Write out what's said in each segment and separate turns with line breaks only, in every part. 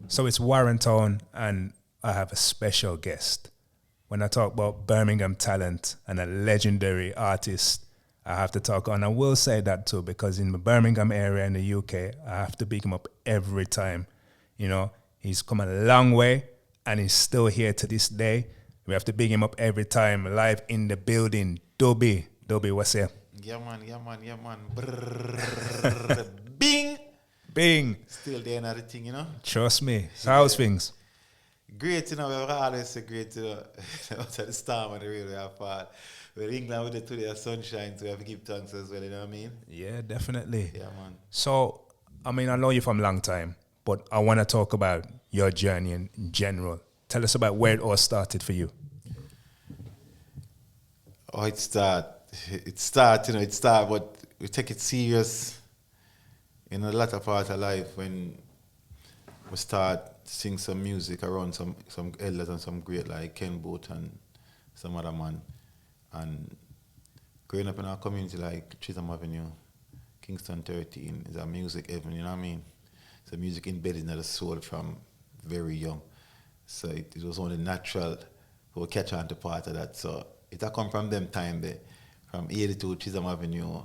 So it's Warrentown, and I have a special guest. When I talk about Birmingham talent and a legendary artist, I have to talk on. I will say that too, because in the Birmingham area in the UK, I have to big him up every time. You know, he's come a long way, and he's still here to this day. We have to big him up every time. Live in the building, Dubbie. Dubbie, what's up?
Yeah, man, yeah, man, yeah, man. Brrrr, bing!
Bing.
Still there and everything, you know?
Trust me. So how's things?
Great, you know, we always say great, you know, after the storm and the rain we have fall. Well, England with it today, the sunshine, so we have to give thanks as well, you know what I mean?
Yeah, definitely.
Yeah, man.
So, I mean, I know you from a long time, but I want to talk about your journey in general. Tell us about where it all started for you.
Oh, it start, but we take it serious in a latter part of life when we start sing some music around some elders and some great like Ken Boot and some other man. And growing up in our community like Chisholm Avenue, Kingston 13 is a music heaven, you know what I mean? So music embedded in the soul from very young. So it was only natural to catch on to part of that. So it come from them time there, from 82 Chisholm Avenue,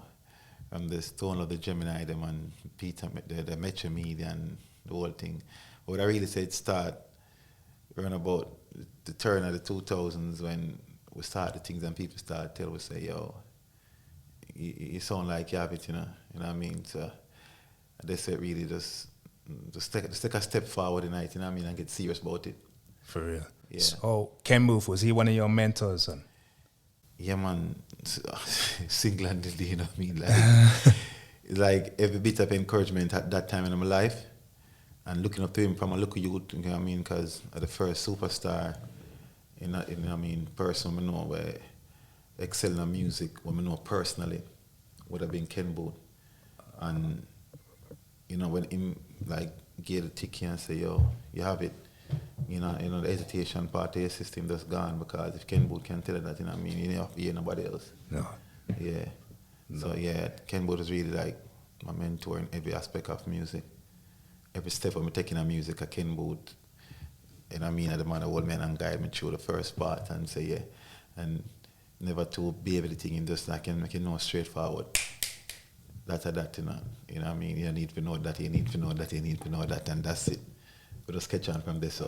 from the Stone of the Gemini, them and Peter, the Metro Media and the whole thing. But what I really say it start around about the turn of the 2000s when we started things and people started tell us, say, yo, you sound like you have it, you know what I mean? So they said really just take a step forward tonight, you know what I mean, and get serious about it.
For real.
Yeah.
So, Ken Booth, was he one of your mentors? Son?
Yeah, man, single-handedly, you know what I mean? Like, it's like every bit of encouragement at that time in my life and looking up to him from a local youth, you know what I mean? Because the first superstar in what I mean, person I know where excelling in music, what I know personally, would have been Ken Booth. And, you know, when him, like, gave the ticket and say, yo, you have it, you know, the hesitation part of your system just gone because if Ken Booth can tell you that, you know what I mean, you don't have to hear nobody else.
No.
Yeah. No. So, yeah, Ken Booth is really, like, my mentor in every aspect of music. Every step of me taking a music, a Ken Booth, you know what I mean, the man that hold me and guide me through the first part and say, yeah, and never to be everything in just like make it know straightforward. That's that, you know what I mean? You need to know that, you need to know that, you need to know that, and that's it. We just catch on from this.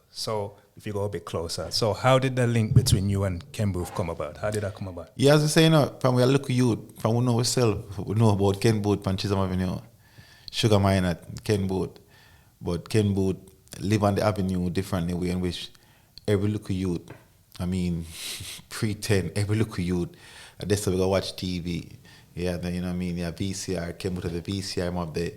So, if you go a bit closer, so how did the link between you and Ken Booth come about? How did that come about?
Yeah, as I say, you know, from we look youth, from we know ourselves, we know about Ken Booth from Chisholm Avenue, Sugar Mine at Ken Booth, but Ken Booth live on the avenue differently way in which every local youth, I mean, pretend every local youth, that's why we go watch TV. Yeah, then, you know what I mean? Yeah, VCR, came out of the VCR, of the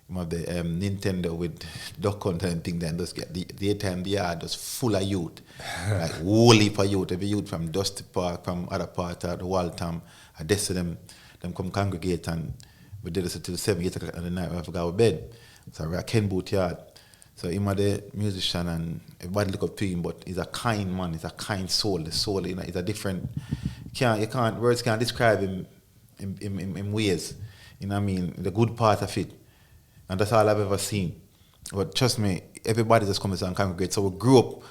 Nintendo with Duck Hunter and thing, then just get the daytime yard just full of youth. Like wholly for youth, every youth from Dusty Park, from other part of the Waltham, I guess them come congregate and we did this until 7, 8 o'clock at the night when I forgot our bed. So we're at Ken Booth yard. So him a the musician and everybody look up to him, but he's a kind man, he's a kind soul. The soul, you know, he's a different, words can't describe him in ways. You know what I mean? The good part of it. And that's all I've ever seen. But trust me, everybody just comes and congregate. So we grew up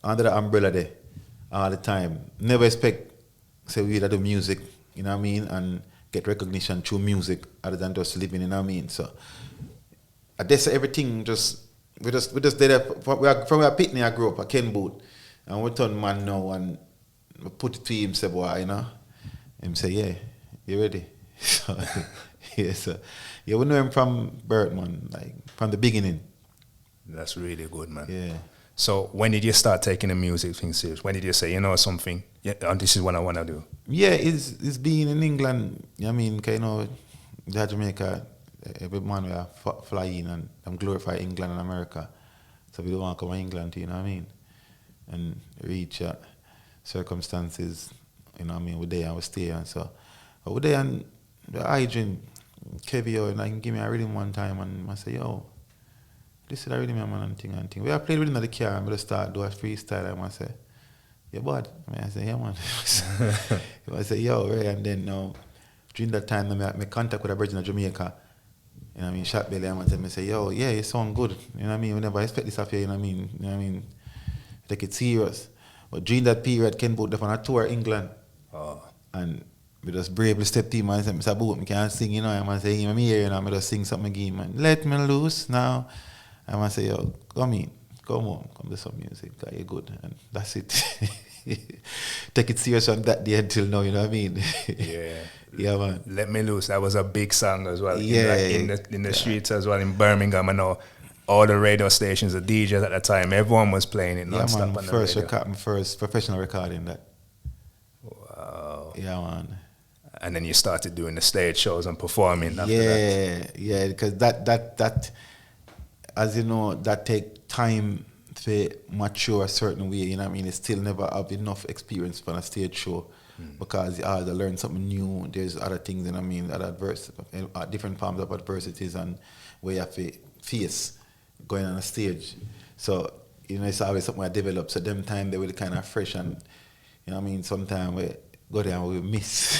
under the umbrella there all the time. Never expect, say, we either do music, you know what I mean, and get recognition through music other than just living, you know what I mean? So I guess everything we just did it from where Pitney I grew up, at Ken Booth. And we turn man now and we put it to him, say, boy, you know. Him say, yeah, you ready? So, yeah, so yeah, we know him from birth, man, like from the beginning.
That's really good, man.
Yeah.
So when did you start taking the music thing serious? When did you say, you know something, yeah, and this is what I want to do?
Yeah, it's being in England, I mean, you know, Jamaica, every man we are flying and I'm glorify England and America. So we don't want to come to England, you know what I mean? And reach circumstances, you know what I mean, we're there and we stay and so. We're there and the Adrian, Kevio, and I can give me a rhythm one time and I say, yo, this is a rhythm, man, and thing. We are playing rhythm in the car and we just start do a freestyle and I say, yeah, bud. I say, yeah, man. I say, yo, right, and then during that time, I make contact with a virgin of Jamaica, You know what I mean? Shot belly, and tell me, say, yo, yeah, you sound good. You know what I mean? We never expect this of you, you know what I mean? You know what I mean? Take it serious. But during that period, Ken Boot left on a tour England.
Oh.
And we just bravely stepped in, man. Mr. Boot, I can't sing, you know. I'm going to say, I'm here, you know. I just sing something again, man. Let me loose now. I'm going to say, yo, come in. Come on. Come do some music. You're good. And that's it. Take it serious on that day until now, you know what I mean?
Yeah.
Yeah, man.
Let Me Loose. That was a big song as well.
Yeah.
In the streets as well in Birmingham. I know all the radio stations, the DJs at the time, everyone was playing it non-stop on the radio.
My first professional recording that.
Wow.
Yeah, man.
And then you started doing the stage shows and performing after that.
Yeah, because that, as you know, that take time to mature a certain way, you know what I mean? You still never have enough experience for a stage show because you either learn something new, there's other things, you know what I mean, other different forms of adversities and where you have to face going on a stage. So, you know, it's always something I develop. So them time they were kind of fresh and, you know what I mean, sometimes we go there and we miss.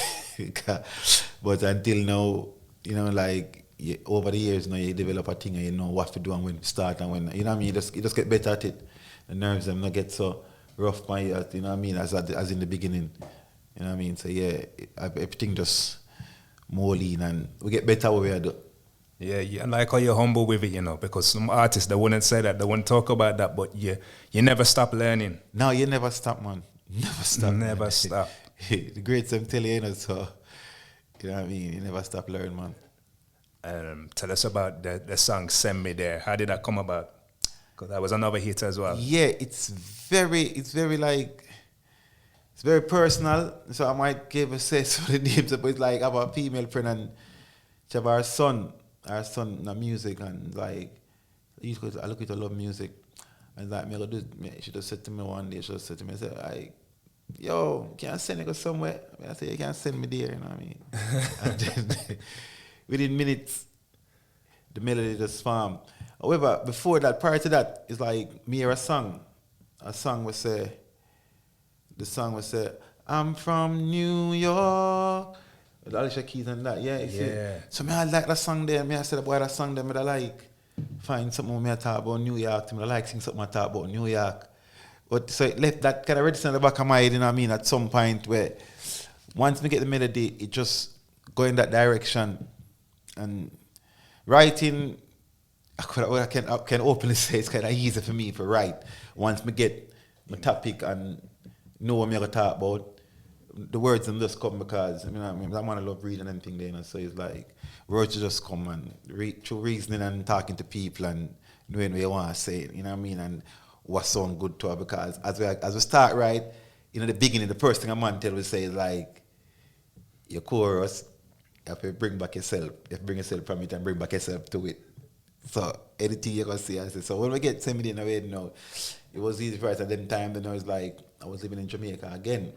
But until now, you know, like over the years now you develop a thing and you know what to do and when to start and when, you know what I mean, you just get better at it. The nerves them not get so rough by you, you know what I mean, as in the beginning. You know what I mean? So yeah, everything just more lean and we get better what we do.
Yeah, and like how you're humble with it, you know, because some artists, they wouldn't say that, they wouldn't talk about that, but you never stop learning.
No, you never stop, man. Never stop.
Never stop.
The greats I'm telling you, so, you know what I mean? You never stop learning, man.
Tell us about the song Send Me There. How did that come about? Because that was another hit as well.
Yeah, it's very personal, so I might give a say some of the names, but it's like I have a female friend and she have our son in music and like, I look at her love music and like, she just said to me one day, I said, like, yo, can I send you somewhere? I said, you can't send me there, you know what I mean? And then within minutes, the melody just formed. However, before that, prior to that, it's like me hear a song would say, I'm from New York. With Alicia Keys and that, yeah. So I like that song there. I said, boy, that song there, I like find something I talk about New York. I like sing something I talk about New York. But so it left that kind of register in the back of my head, you know what I mean, at some point where once we get the melody, it just go in that direction. And writing, I can openly say it's kind of easy for me to write. Once I get my topic and know what I'm going to talk about, the words and just come because, I mean, I love reading anything there, you know, so it's like words just come and through reasoning and talking to people and knowing what you want to say, you know what I mean, and what sound good to her because as we start right, you know, the beginning, the first thing I'm going to tell we say is like, your chorus, you have to bring back yourself. You have to bring yourself from it and bring back yourself to it. So anything you're going to see, I say. So when we get somebody in the way, you know, it was easy for us at that time. Then I was like, I was living in Jamaica again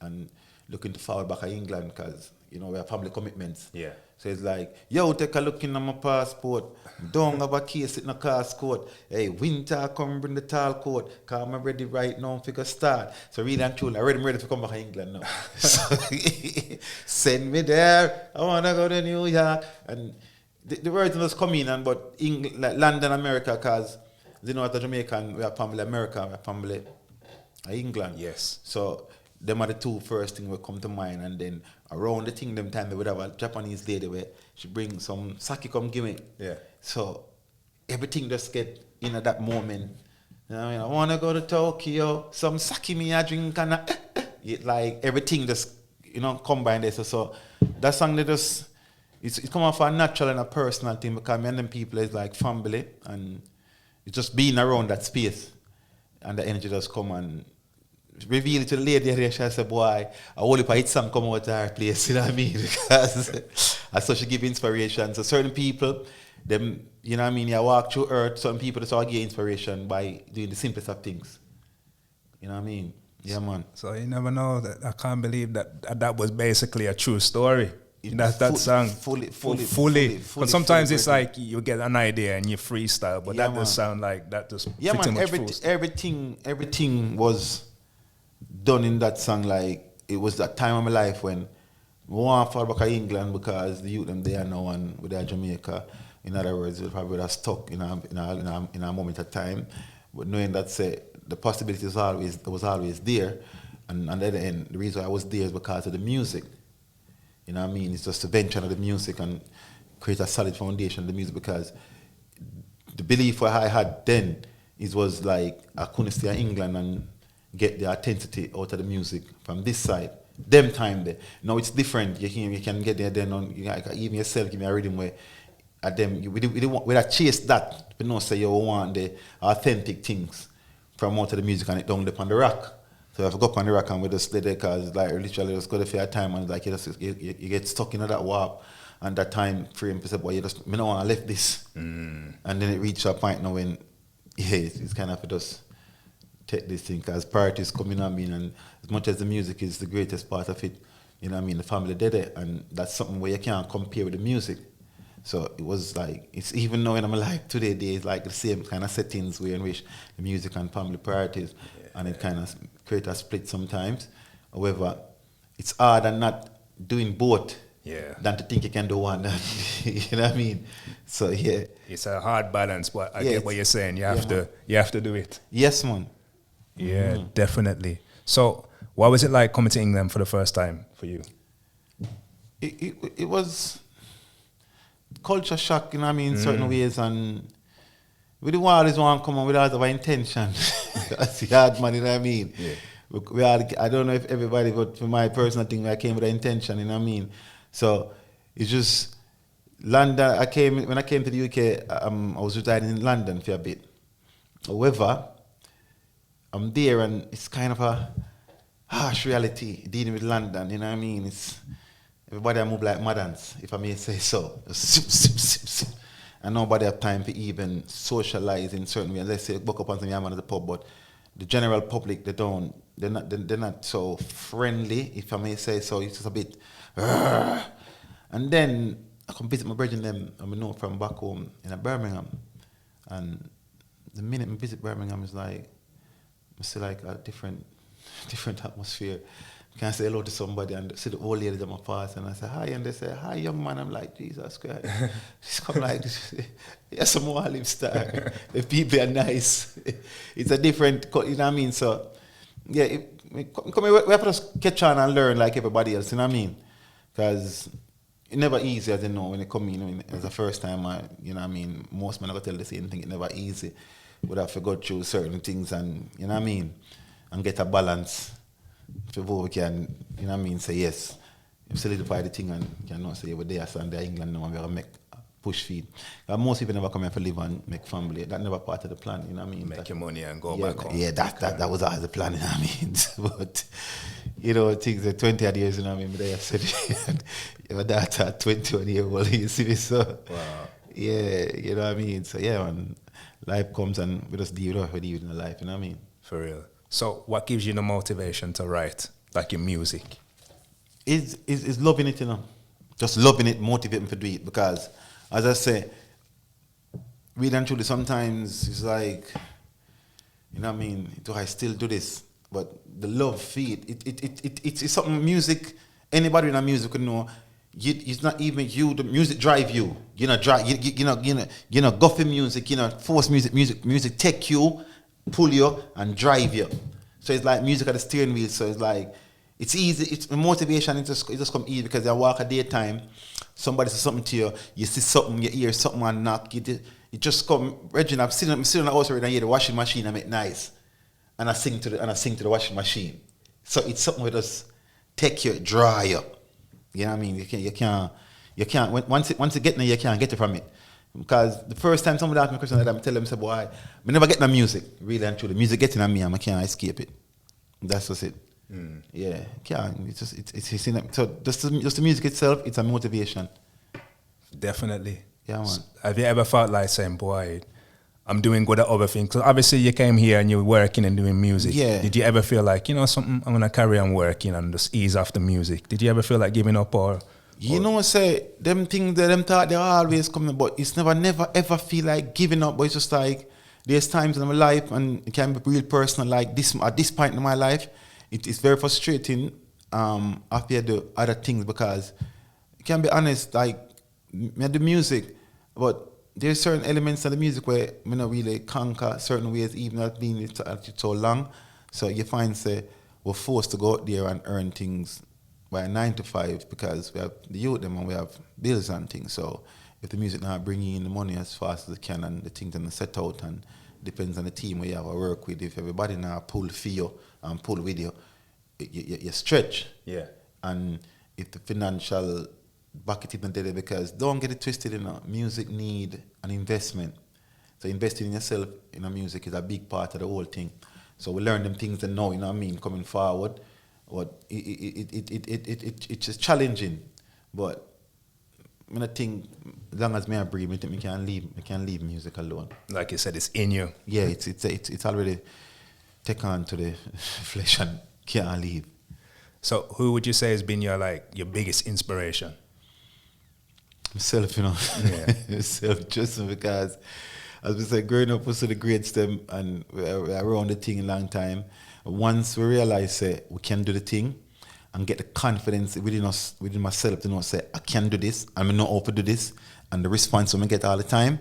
and looking to forward back to England because, you know, we have family commitments.
Yeah.
So it's like, yo, take a look in my passport. Don't have a case in the car's court. Hey, winter, come bring the tall coat. Because I'm ready right now for a start. So really and truly, I'm ready to come back to England now. So, send me there. I want to go to New York. And the words just come in, but like London, America, because, you know, as a Jamaican, we have family America, we have family England.
Yes.
So them are the two first things that come to mind, and then around the thing them time they would have a Japanese lady where she bring some sake come give me.
Yeah.
So everything just get in at that moment. You know what I mean? I wanna go to Tokyo, some sake me I drink and like everything just, you know, combined there. So that song they just it's come off a natural and a personal thing because me and them people is like family and it's just being around that space and the energy just come and reveal it to the lady here. She said, boy, I only if I hit some come out to her place, you know what I mean? Because I saw she give inspiration. So certain people, them, you know what I mean, you walk through earth, some people just all get inspiration by doing the simplest of things. You know what I mean? Yeah, man.
So you never know that. I can't believe that was basically a true story. That song. Fully. But sometimes it's like you get an idea and you freestyle, but that does sound like that just pretty much everything
was done in that song. Like it was that time of my life when want to fall back to England because the youth them there now and with their Jamaica. In other words, we'll probably have stuck in a moment of time. But knowing that the possibility was always there. And on the other end, the reason I was there is because of the music. You know what I mean? It's just to venture into the music and create a solid foundation of the music, because the belief I had then was like I couldn't stay in England and get the authenticity out of the music from this side. Them time there. Now it's different. You can get there then on even yourself give me a rhythm where at them we chase that, but no say you want the authentic things from out of the music and it down up on the rock. So if I go up on the rock and we just stay there because like literally just go there for a time and like you get stuck in that warp and that time frame, say, boy, you just me don't want to left this. And then it reached a point now when it's kind of just take this thing because priorities coming on me, and as much as the music is the greatest part of it, you know what I mean, the family did it, and that's something where you can't compare with the music. So it was like, it's even now in my life today, there's like the same kind of settings where in which the music and family priorities, and it kind of create a split sometimes. However, it's harder not doing both than to think you can do one. You know what I mean? So yeah,
it's a hard balance, but I get what you're saying. You have to do it.
Yes, man.
Yeah, definitely. So, what was it like coming to England for the first time for you?
It was culture shock, you know what I mean, in certain ways, and we didn't always want to come on without our intention. That's hard, man, you know what I mean? Yeah. I don't know if everybody, but for my personal thing, I came with an intention, you know what I mean? So, it's just, London, when I came to the UK, I was residing in London for a bit. However, I'm there and it's kind of a harsh reality dealing with London, you know what I mean? It's everybody I move like moderns, if I may say so. And nobody have time to even socialize in certain ways. Let's say book up on some young man at the pub, but the general public they're not so friendly, if I may say so. It's just a bit and then I come visit my brethren them I know from back home in Birmingham. And the minute I visit Birmingham is like I see like a different atmosphere. Can I say hello to somebody and see the old lady that I pass and I say hi and they say hi young man. I'm like Jesus Christ. She's come like yes, some more live star. The people are nice. It's a different, you know what I mean. So yeah, we have to just catch on and learn like everybody else. You know what I mean? Because it's never easy, as you know, when you come in as a first time. You know what I mean. Most men are gonna tell the same thing. It's never easy. Would have to go through certain things and, you know what I mean, and get a balance before we can, you know what I mean, say yes. You solidify the thing and you can not say we're there, so they're England now and we're going to make push feed. Most people never come here for live and make family. That's never part of the plan, you know what I mean?
Make your money and go back home.
Yeah, that was always the plan, you know what I mean? But, you know, things are 20 odd years, you know what I mean? But I said, my daughter, 21-year-old, you see me, so. Wow. Yeah, you know what I mean? So, yeah, man. Life comes and we just deal with it in the life, you know what I mean?
For real. So what gives you the motivation to write, like your music?
Is loving it, you know. Just loving it, motivating to do it. Because, as I say, really and truly, sometimes it's like, you know what I mean? Do I still do this? But the love feed, it's something music, anybody in a music could know. It's not even you. The music drive you. You know, guffy music. You know, force music take you, pull you, and drive you. So it's like music at the steering wheel. So it's like it's easy. It's motivation. It just come easy because you walk a daytime. Somebody says something to you. You see something. You hear something and knock. It just come. Regina, I'm sitting in the house right now. Hear the washing machine. I make nice, and I sing to the washing machine. So it's something that just take you, dry you. You know what I mean? You can't. Once you get there, you can't get it from it. Because the first time somebody asked me a question like that, I tell them, say, boy, I never get no music, really and truly. Music getting on me and I can't escape it. That's just it. Yeah, can't. It's in it. So just the music itself, it's a motivation.
Definitely.
Yeah, man.
Have you ever felt like saying, boy, I'm doing good at other things? Because obviously you came here and you're working and doing music.
Yeah.
Did you ever feel like, you know, something, I'm going to carry on working and just ease off the music? Did you ever feel like giving up or?
You know, say, them things, them thought they're always coming, but it's never, ever feel like giving up. But it's just like, there's times in my life, and it can be real personal, like this, at this point in my life, it is very frustrating after you do other things because you can be honest, like me do music, but there's certain elements of the music where me not really conquer certain ways, even though it's been so long. So you find say we're forced to go out there and earn things by 9 to 5 because we have the youth them and we have bills and things. So if the music not bringing in the money as fast as it can and the things and set out and depends on the team where you have to work with. If everybody now pull for you and pull with you, you stretch.
Yeah.
And if the financial bucket isn't there, because don't get it twisted, music need an investment. So investing in yourself in a music is a big part of the whole thing. So we learn them things and know, coming forward. But it's just challenging. But I think as long as I breathe, I think I can leave music alone.
Like you said, it's in you.
Yeah, it's already taken to the flesh and can't leave.
So who would you say has been your biggest inspiration?
Myself,
Yeah.
Myself, just because, as we said, growing up was the greats them and we're around the thing a long time. Once we realize we can do the thing and get the confidence within us, within myself to know say I can do this and I know how to do this, and the response we get all the time,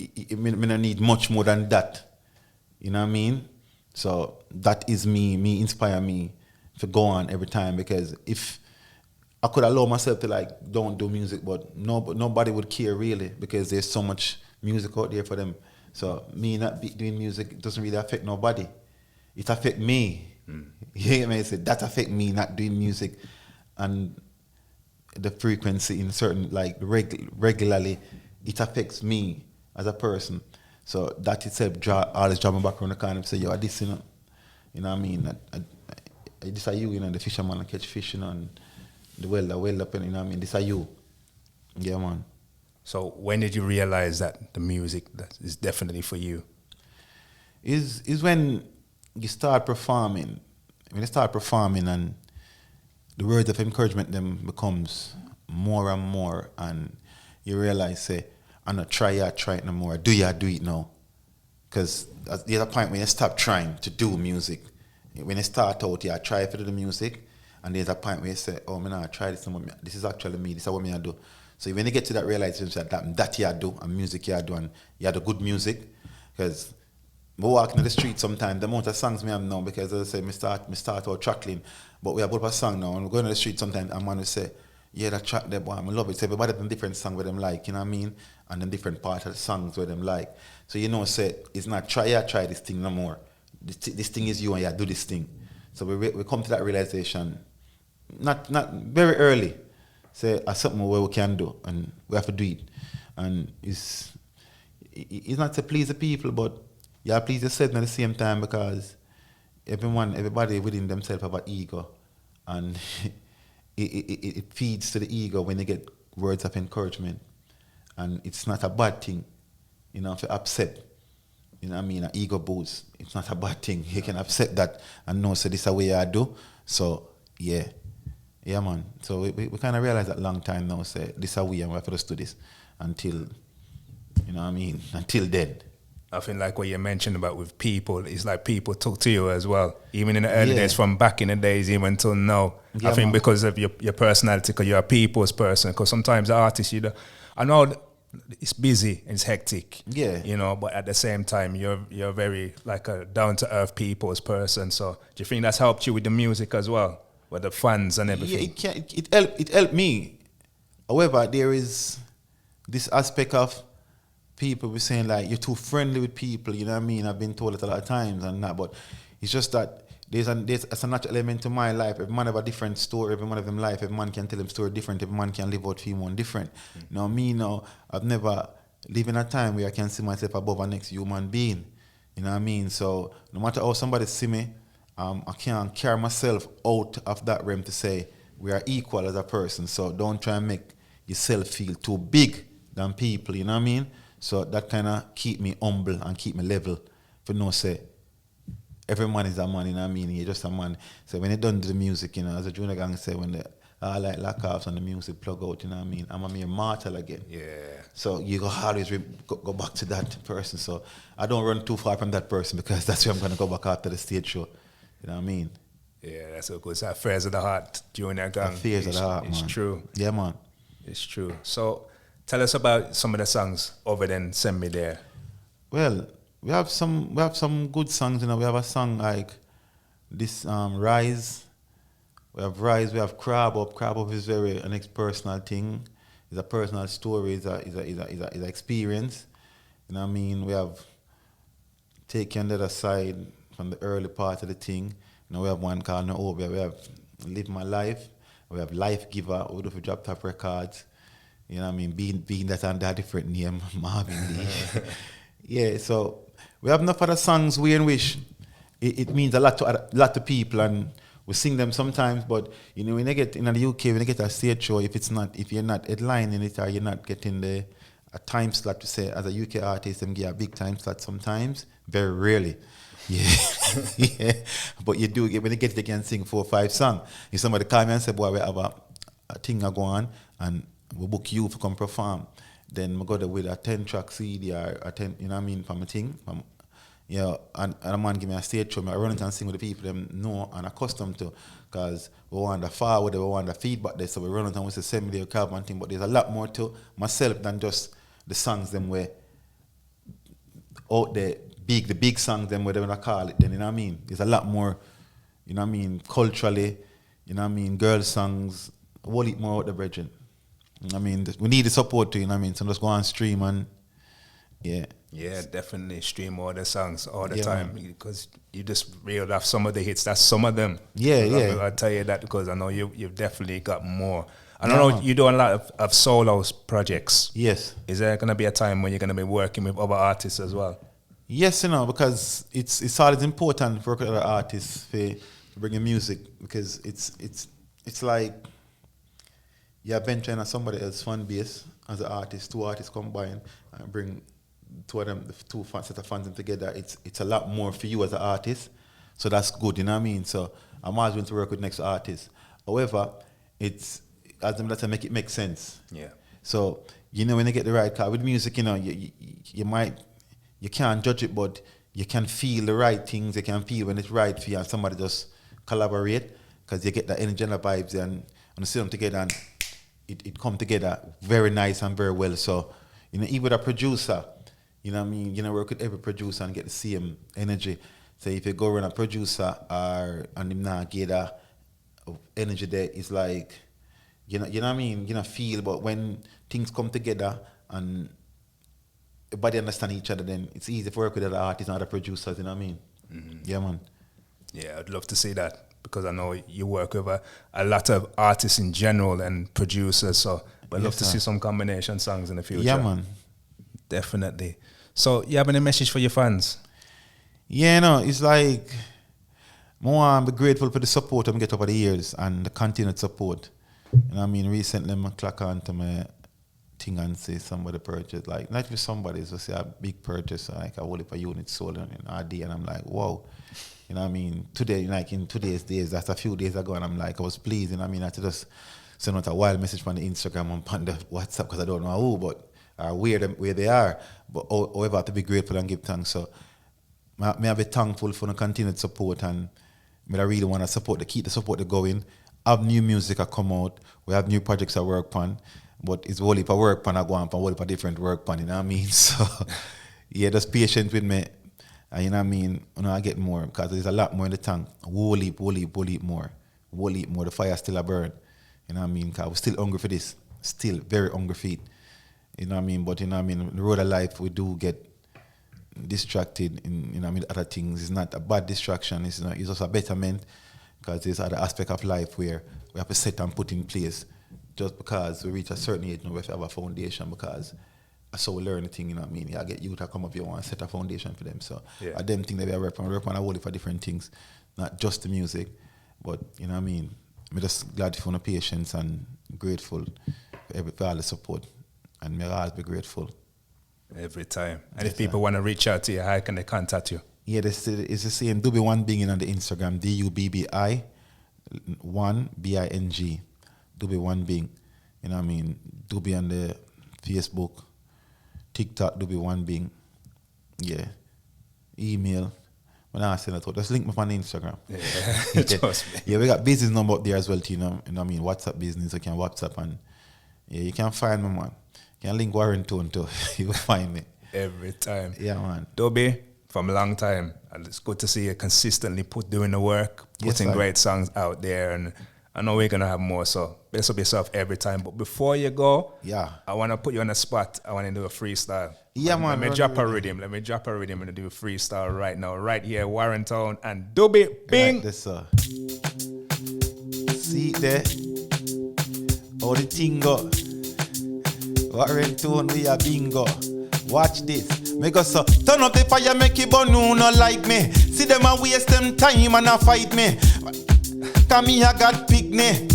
I don't need much more than that. You know what I mean? So that is me inspire me to go on every time, because if I could allow myself to don't do music, but nobody would care really, because there's so much music out there for them. So me not doing music doesn't really affect nobody. It affect me. You hear me? Say that affect me not doing music, and the frequency in certain regularly, it affects me as a person. So that itself always draw me back around the corner and say, yo, this, you know what I mean? This are you, the fisherman and catch fish, and the well up, you know what I mean? This are you. Yeah, man.
So when did you realize that the music that is definitely for you?
Is when you start performing. When you start performing and the words of encouragement them becomes more and more, and you realize, say, I'm not try it no more. Do it now? Because there's a point when you stop trying to do music. When you start out, you try to do the music, and there's a point where you say, oh, man, I try this. This is actually me. This is what I do. So when you get to that realization that you do, and music you do, and you do good music, because we walking in the street sometimes, the amount of songs me have now, because as I say, me start out trackling, but we have put up a song now, and we go in the street sometimes, and man will say, yeah, that track there, boy, I love it. So everybody have a different song where them like, you know what I mean? And then different part of the songs where them like. So say, it's not try this thing no more. This thing is you, and you do this thing. So we come to that realization, not very early, say, something where we can do, and we have to do it. And it's not to please the people, but you please yourself at the same time, because everybody within themselves have an ego, and it feeds to the ego when they get words of encouragement, and it's not a bad thing, if you're upset, you know what I mean, an ego boost, it's not a bad thing. You can accept that and know, so this is the way I do. So yeah, man. So we kind of realize that long time now, say this is how we, and we have to just do this until, you know what I mean, until then.
I feel like what you mentioned about with people, it's like people talk to you as well, even in the early days, from back in the days even till now. I think because of your personality, because you're a people's person, because sometimes artists, I know it's busy, it's hectic, but at the same time, you're very like a down-to-earth people's person. So do you think that's helped you with the music as well, with the fans and everything?
Yeah, it helped me. However, there is this aspect of people be saying like you're too friendly with people, you know what I mean? I've been told it a lot of times and that, but it's just that there's a natural element to my life. Every man have a different story, every man of them life, every man can tell them story different, every man can live out for him one different. Now me now, I've never lived in a time where I can see myself above a next human being. You know what I mean? So no matter how somebody see me, I can't carry myself out of that realm to say we are equal as a person. So don't try and make yourself feel too big than people, you know what I mean? So that kind of keep me humble and keep me level. For no say, every man is a man, you know what I mean? You're just a man. So when you done the music, as a junior gang say, when I like lock offs and the music plug out, you know what I mean? I'm a mere mortal again.
Yeah.
So you go always go back to that person. So I don't run too far from that person, because that's where I'm going to go back after the stage show. You know what I mean?
Yeah, that's so good. It's affairs of the heart, Junior Gang.
Affairs of the heart,
It's
man.
true.
Yeah, man.
It's true. So tell us about some of the songs over then Send Me There.
Well, we have some good songs, you know. We have a song like this Rise. We have Rise, we have Crab Up. Crab Up is very an personal thing. It's a personal story, it's a experience. You know what I mean? We have Take You on the Other Side from the early part of the thing. You know, we have one called No Hope. We have Live My Life. We have Life Giver. We do for Drop Top Records. You know what I mean? Being that under a different name, Marvin Lee. Yeah, so we have enough other songs we in which it means a lot to people, and we sing them sometimes. But you know, when you get in the UK, when you get a stage show, if you're not headlining it or you're not getting a time slot to say as a UK artist, them give a big time slot sometimes. Very rarely. Yeah. Yeah. But you do get when you get it, you can sing 4 or 5 songs. If somebody call me and say, boy, we have a thing go on and we book you to come perform, then we go there with a 10-track CD or a 10, you know what I mean, from a thing. And a man give me a stage show, I run it and sing with the people them know and accustomed to, because we want the forward, we want the feedback there, so we run it and we say send me the carbon thing, but there's a lot more to myself than just the songs them where out there, the big songs them whatever I call it, then you know what I mean? There's a lot more, you know what I mean, culturally, you know what I mean, girl songs, a whole heap more out the brethren. You know what I mean? We need the support too, you know what I mean? So just go on stream and yeah.
Yeah, definitely stream all the songs all the
Yeah,
time
man.
because you just reeled off some of the hits. That's some of them.
Yeah, yeah.
I'll tell you that because I know you've definitely got more. I
Yeah,
know
man.
you do a lot of solo projects.
Yes.
Is there going to be a time when you're going to be working with other artists as well?
Yes, you know, because it's always important for other artists to bring in music, because it's like you're venturing on somebody else's fan base as an artist. 2 artists combine and bring 2 of them, the 2 set of fans them together. It's a lot more for you as an artist, so that's good. You know what I mean? So I'm always going to work with next artist. However, it's as them that make it make sense.
Yeah.
So you know when you get the right car with music, you know you can't judge it, but you can feel the right things. You can feel when it's right for you, and somebody just collaborate, because you get the energy and the vibes, and you see them together, and it come together very nice and very well. So you know, even with a producer, you know what I mean, you know, work with every producer and get the same energy. So if you go around a producer and him not get that energy there, it's like you know what I mean, you know, feel. But when things come together and everybody understand each other, then it's easy to work with other artists and other producers, you know what I mean? Mm-hmm. Yeah, man.
Yeah, I'd love to see that because I know you work with a lot of artists in general and producers, so I'd love to see some combination songs in the future.
Yeah, man.
Definitely. So, you have any message for your fans?
Yeah, no, it's like I'm grateful for the support I get over the years and the continued support. You know what I mean? Recently, I clock on to my thing and say somebody purchased, like, not for somebody, it's just a big purchase, like a whole heap of units sold in RD, and I'm like, whoa. You know what I mean? Today, like in today's days, that's a few days ago, and I'm like, I was pleased, you know what I mean? I had to just send out a wild message from the Instagram and on the WhatsApp, because I don't know who, but where they are. But however, I have to be grateful and give thanks. So, I be thankful for the continued support, and I really want to keep the support going. Have new music that come out. We have new projects I work on. But it's only for work pan I go on for only for different work pan, you know what I mean? So yeah, just patient with me. And you know what I mean? You know, I get more because there's a lot more in the tank. Whole heap more. The fire still a burn. You know what I mean? Because we're still hungry for this. Still very hungry for it. You know what I mean? But you know what I mean? The road of life, we do get distracted in, you know what I mean, other things. It's not a bad distraction. It's just a betterment, because there's other aspect of life where we have to set and put in place. Just because we reach a certain age, you know, we have to have a foundation, because that's how we learn the thing, you know what I mean? You get youth to come up here and set a foundation for them. So I them think that we work on a whole for different things, not just the music, but you know what I mean? I'm just glad for the patience and grateful for all the support. And may always be grateful.
Every time. And if people want to reach out to you, how can they contact you?
Yeah, it's the same. Dubbie one Bing on the Instagram, DUBBI 1 BING. Dubbie one Bing. You know what I mean? Dubbie on the Facebook, TikTok, Dubbie one Bing. Yeah. Email. When I send it out, just link me on Instagram.
Yeah, trust me.
Yeah, we got business number up there as well, too, you know what I mean? WhatsApp business, you can WhatsApp and yeah, you can find me, man. You can link Warren Tone too. You will find me.
Every time.
Yeah, man.
Dubbie, from a long time. And it's good to see you consistently doing the work, putting great songs out there. And I know we're going to have more, so best of yourself every time. But before you go, I want to put you on the spot. I want to do a freestyle.
Yeah, man.
Let me drop a rhythm. I'm going to do a freestyle right now. Right here, Warren Town and Dubbie. Bing!
Like this, see there? How the thing go? Warren Tone, we are bingo. Watch this. Make us turn up the fire, make it burn, no like me. See them a waste them time and a fight me. Come here, I got picnic.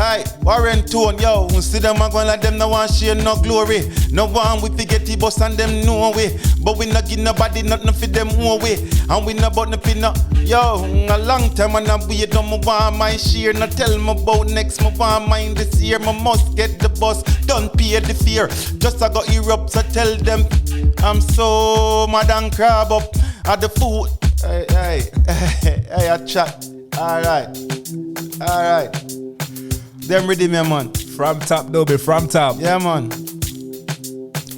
Aye, Warren Tone, yo. See them a going like them, no one share no glory. No one we forget the boss and them no way. But we not give nobody nothing for them one way. And we not about nothing no. Yo, a long time and I wait on me want my share. Not tell me about next, me want mine this year. Me must get the bus, don't pay the fear. Just I got erupt, so tell them I'm so mad and crab up at the food. Hey, I chat. Alright. Them ready, me, man.
From top, Dubbie, from top.
Yeah, man.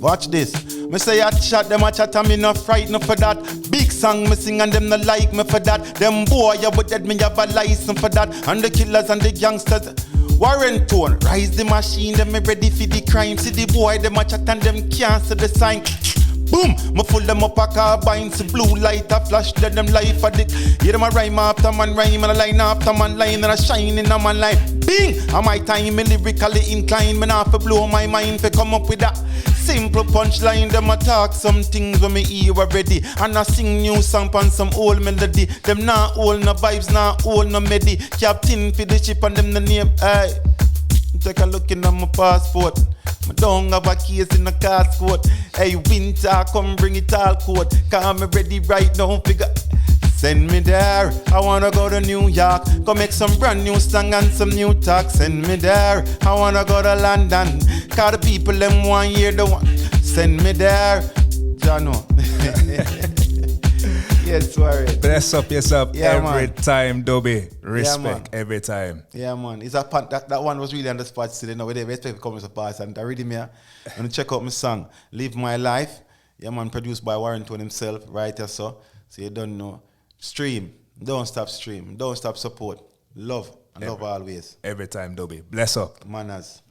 Watch this. Me say I chat, them a chat and me no frightened for that. Big song me sing and them no like me for that. Them boy you would dead, me have a license for that. And the killers and the gangsters. Warren Tone, rise the machine, them me ready for the crime. See the boy, them a chat and them can't see the sign. Boom! Me full them up a carbine, see blue light a flash, let them life a dick. Hear them a rhyme after man rhyme and a line after man line and a shine in a man line. Bing! And my time me lyrically inclined, me not for blow my mind for come up with that simple punchline. Them a talk some things when me hear already, and I sing new song on some old melody. Them not old no vibes, not old no medi. Captain for the ship and them the name. Aye. Take a look in on my passport. I don't have a case in a cascode. Hey, winter, come bring it all coat. Cause me ready right now, figure. Send me there, I wanna go to New York. Go make some brand new song and some new talk. Send me there, I wanna go to London. Cause the people them 1 year the one. Send me there, Jano. Yes, sorry.
Bless up yourself every
man.
time, Dubbie. Respect every time.
Yeah, man. It's a that one was really on the spot still. You know, where they respect coming to pass. And I really, I'm going to check out my song, Live My Life. Yeah, man, produced by Warren Tone himself, writer, so you don't know. Stream. Don't stop stream. Don't stop support. Love. And love always.
Every time, Dubbie. Bless up.
Manners.